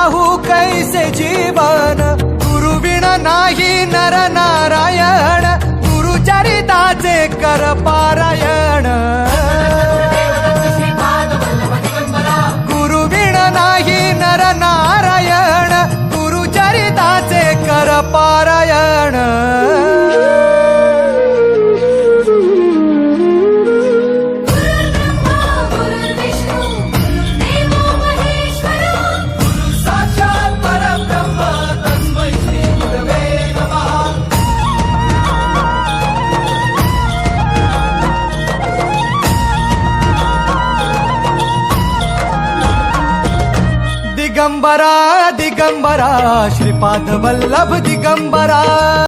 पाहू कैसे जीवन, गुरुविण नाही नर नारायण, गुरुचरिताचे कर पारायण. गुरुविण नाही नर नारायण, गुरुचरिताचे कर पारायण. दिगंबरा दिगंबरा श्रीपाद वल्लभ दिगंबरा.